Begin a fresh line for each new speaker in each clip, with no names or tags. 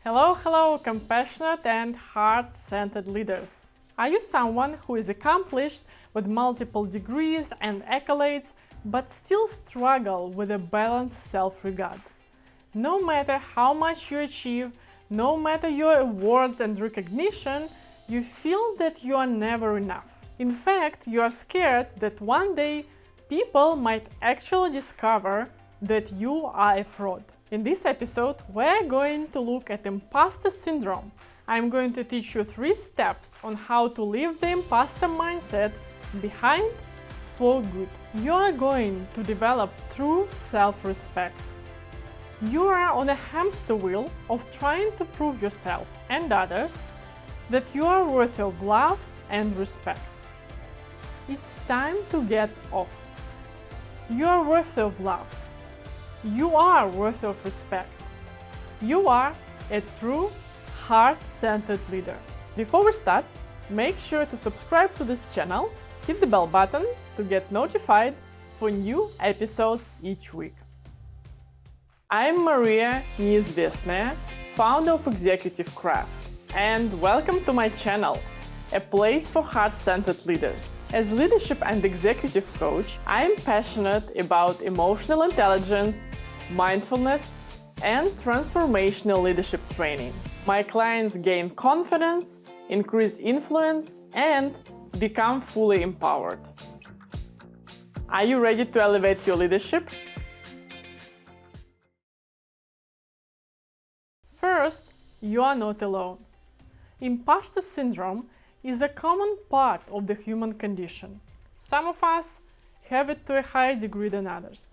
Hello, compassionate and heart-centered leaders. Are you someone who is accomplished with multiple degrees and accolades, but still struggle with a balanced self-regard? No matter how much you achieve, no matter your awards and recognition, you feel that you are never enough. In fact, you are scared that one day people might actually discover that you are a fraud. In this episode, we're going to look at imposter syndrome. I'm going to teach you 3 steps on how to leave the imposter mindset behind for good. You are going to develop true self-respect. You are on a hamster wheel of trying to prove yourself and others that you are worthy of love and respect. It's time to get off. You are worthy of love. You are worthy of respect. You are a true, heart-centered leader. Before we start, make sure to subscribe to this channel, hit the bell button to get notified for new episodes each week. I'm Maria Neizvestnaya, founder of Executive Craft, and welcome to my channel, a place for heart-centered leaders. As leadership and executive coach, I am passionate about emotional intelligence, mindfulness, and transformational leadership training. My clients gain confidence, increase influence, and become fully empowered. Are you ready to elevate your leadership? First, you are not alone. Imposter syndrome is a common part of the human condition. Some of us have it to a higher degree than others.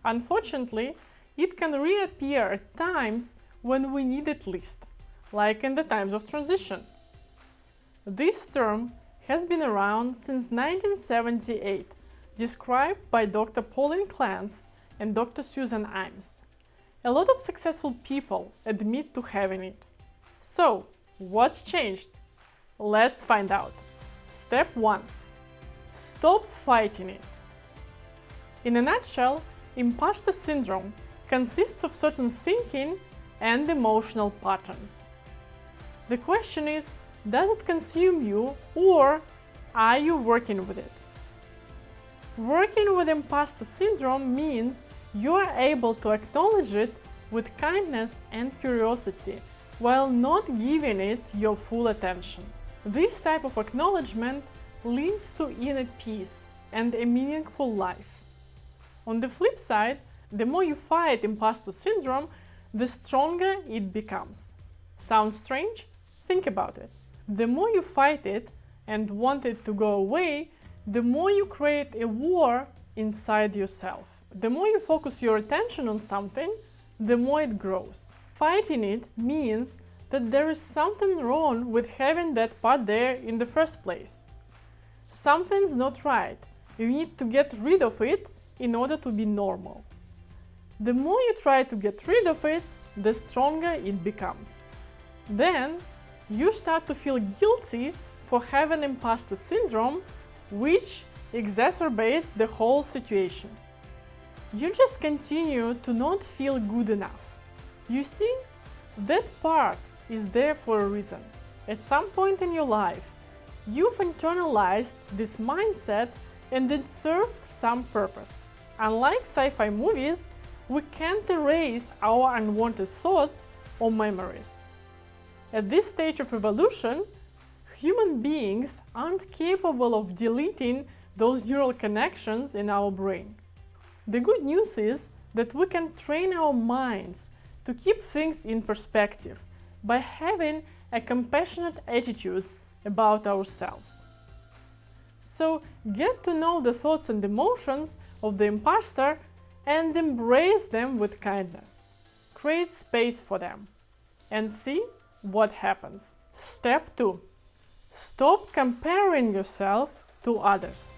Unfortunately, it can reappear at times when we need it least, like in the times of transition. This term has been around since 1978, described by Dr. Pauline Clance and Dr. Susan Imes. A lot of successful people admit to having it. So, what's changed? Let's find out. Step 1. Stop fighting it. In a nutshell, imposter syndrome consists of certain thinking and emotional patterns. The question is, does it consume you or are you working with it? Working with imposter syndrome means you are able to acknowledge it with kindness and curiosity while not giving it your full attention. This type of acknowledgement leads to inner peace and a meaningful life. On the flip side, the more you fight imposter syndrome, the stronger it becomes. Sounds strange? Think about it. The more you fight it and want it to go away, the more you create a war inside yourself. The more you focus your attention on something, the more it grows. Fighting it means that there is something wrong with having that part there in the first place. Something's not right. You need to get rid of it in order to be normal. The more you try to get rid of it, the stronger it becomes. Then, you start to feel guilty for having imposter syndrome, which exacerbates the whole situation. You just continue to not feel good enough. You see, that part is there for a reason. At some point in your life, you've internalized this mindset and it served some purpose. Unlike sci-fi movies, we can't erase our unwanted thoughts or memories. At this stage of evolution, human beings aren't capable of deleting those neural connections in our brain. The good news is that we can train our minds to keep things in perspective by having a compassionate attitude about ourselves. So get to know the thoughts and emotions of the imposter and embrace them with kindness. Create space for them and see what happens. Step 2. Stop comparing yourself to others.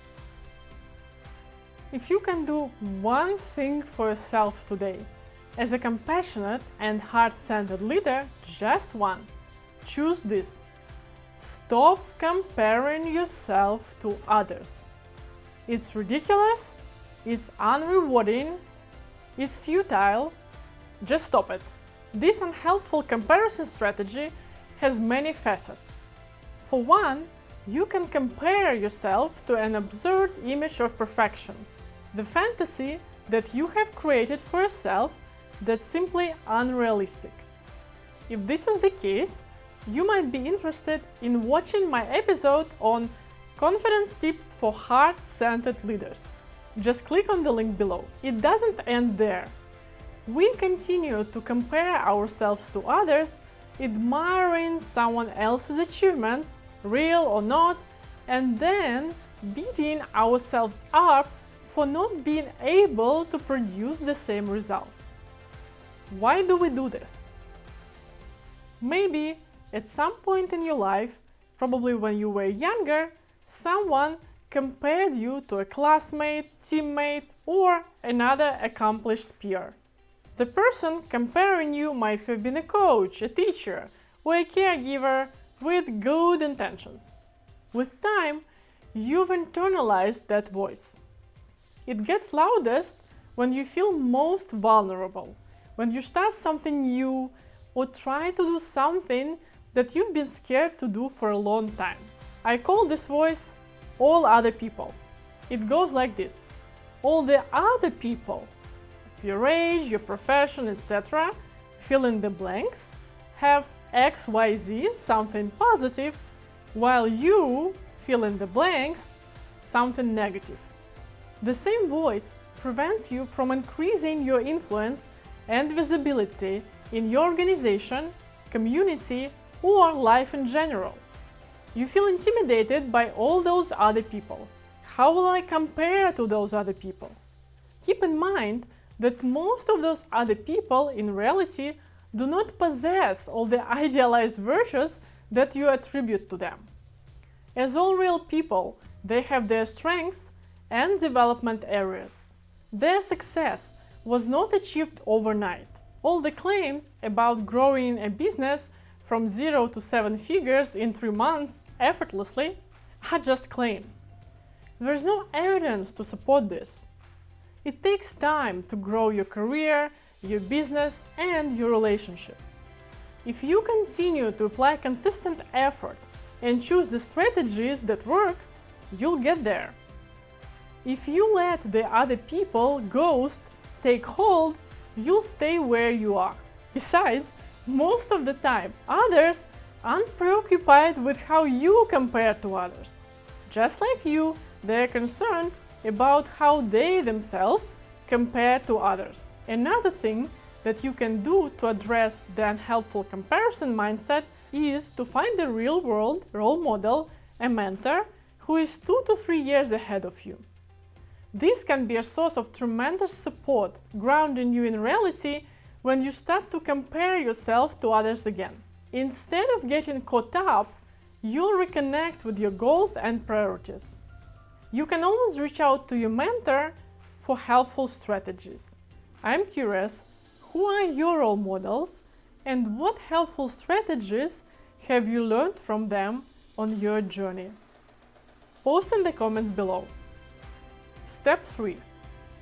If you can do one thing for yourself today, as a compassionate and heart-centered leader, just one. Choose this. Stop comparing yourself to others. It's ridiculous, it's unrewarding, it's futile. Just stop it. This unhelpful comparison strategy has many facets. For one, you can compare yourself to an absurd image of perfection, the fantasy that you have created for yourself that's simply unrealistic. If this is the case, you might be interested in watching my episode on Confidence Tips for Heart-Centered Leaders. Just click on the link below. It doesn't end there. We continue to compare ourselves to others, admiring someone else's achievements, real or not, and then beating ourselves up for not being able to produce the same results. Why do we do this? Maybe at some point in your life, probably when you were younger, someone compared you to a classmate, teammate, or another accomplished peer. The person comparing you might have been a coach, a teacher, or a caregiver with good intentions. With time, you've internalized that voice. It gets loudest when you feel most vulnerable, when you start something new or try to do something that you've been scared to do for a long time. I call this voice all other people. It goes like this. All the other people, your age, your profession, etc., fill in the blanks, have XYZ, something positive, while you fill in the blanks, something negative. The same voice prevents you from increasing your influence and visibility in your organization, community, or life in general. You feel intimidated by all those other people. How will I compare to those other people? Keep in mind that most of those other people in reality do not possess all the idealized virtues that you attribute to them. As all real people, they have their strengths and development areas. Their success was not achieved overnight. All the claims about growing a business from 0 to 7 figures in 3 months effortlessly are just claims. There's no evidence to support this. It takes time to grow your career, your business, and your relationships. If you continue to apply consistent effort and choose the strategies that work, you'll get there. If you let the other people ghost take hold, you'll stay where you are. Besides, most of the time, others aren't preoccupied with how you compare to others. Just like you, they're concerned about how they themselves compare to others. Another thing that you can do to address the unhelpful comparison mindset is to find a real-world role model, a mentor, who is 2 to 3 years ahead of you. This can be a source of tremendous support, grounding you in reality when you start to compare yourself to others again. Instead of getting caught up, you'll reconnect with your goals and priorities. You can always reach out to your mentor for helpful strategies. I'm curious, who are your role models and what helpful strategies have you learned from them on your journey? Post in the comments below. Step 3.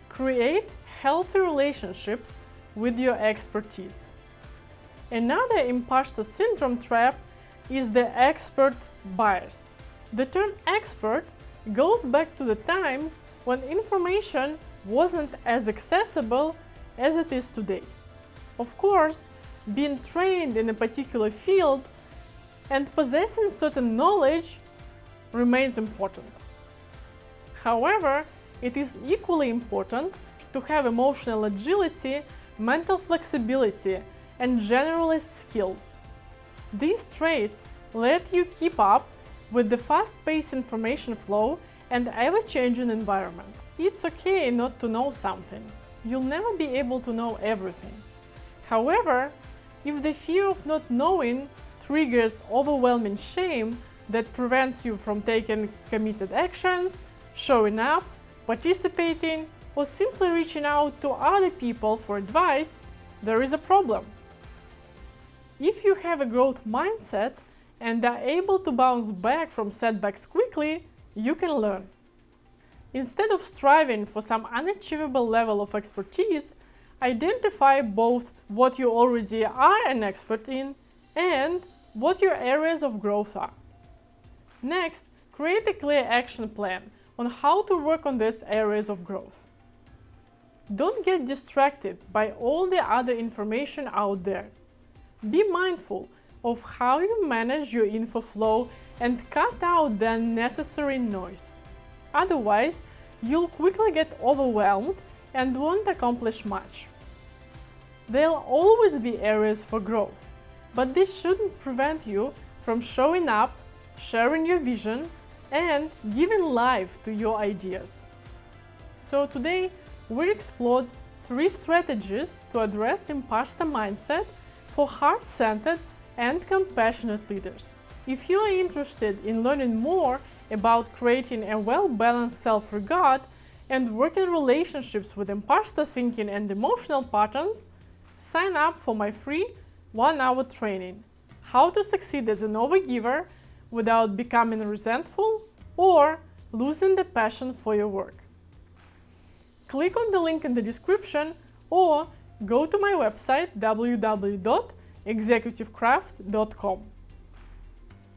Create healthy relationships with your expertise. Another imposter syndrome trap is the expert bias. The term expert goes back to the times when information wasn't as accessible as it is today. Of course, being trained in a particular field and possessing certain knowledge remains important. However, it is equally important to have emotional agility, mental flexibility, and generalist skills. These traits let you keep up with the fast-paced information flow and ever-changing environment. It's okay not to know something. You'll never be able to know everything. However, if the fear of not knowing triggers overwhelming shame that prevents you from taking committed actions, showing up, participating, or simply reaching out to other people for advice, there is a problem. If you have a growth mindset and are able to bounce back from setbacks quickly, you can learn. Instead of striving for some unachievable level of expertise, identify both what you already are an expert in, and what your areas of growth are. Next, create a clear action plan on how to work on these areas of growth. Don't get distracted by all the other information out there. Be mindful of how you manage your info flow and cut out the unnecessary noise. Otherwise, you'll quickly get overwhelmed and won't accomplish much. There'll always be areas for growth, but this shouldn't prevent you from showing up, sharing your vision, and giving life to your ideas. So today, we explored 3 strategies to address imposter mindset for heart-centered and compassionate leaders. If you are interested in learning more about creating a well-balanced self-regard and working relationships with imposter thinking and emotional patterns, sign up for my free 1-hour training, How to Succeed as an Overgiver Without Becoming Resentful or Losing the Passion for Your Work. Click on the link in the description or go to my website www.executivecraft.com.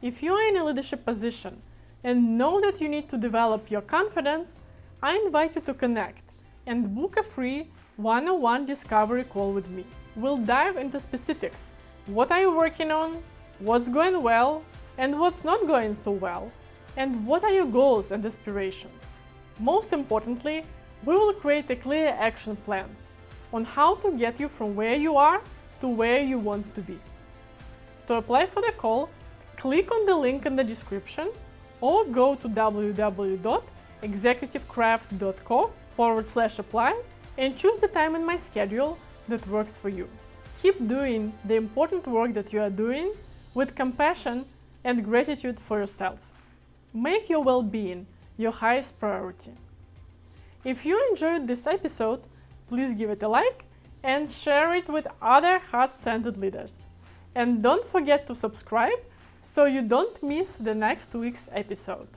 If you are in a leadership position and know that you need to develop your confidence, I invite you to connect and book a free 1-on-1 discovery call with me. We'll dive into specifics. What are you working on? What's going well? And what's not going so well? And what are your goals and aspirations? Most importantly, we will create a clear action plan on how to get you from where you are to where you want to be. To apply for the call, click on the link in the description or go to www.executivecraft.co/apply and choose the time in my schedule that works for you. Keep doing the important work that you are doing with compassion and gratitude for yourself. Make your well-being your highest priority. If you enjoyed this episode, please give it a like and share it with other heart-centered leaders. And don't forget to subscribe so you don't miss the next week's episode.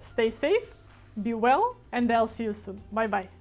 Stay safe, be well, and I'll see you soon. Bye-bye.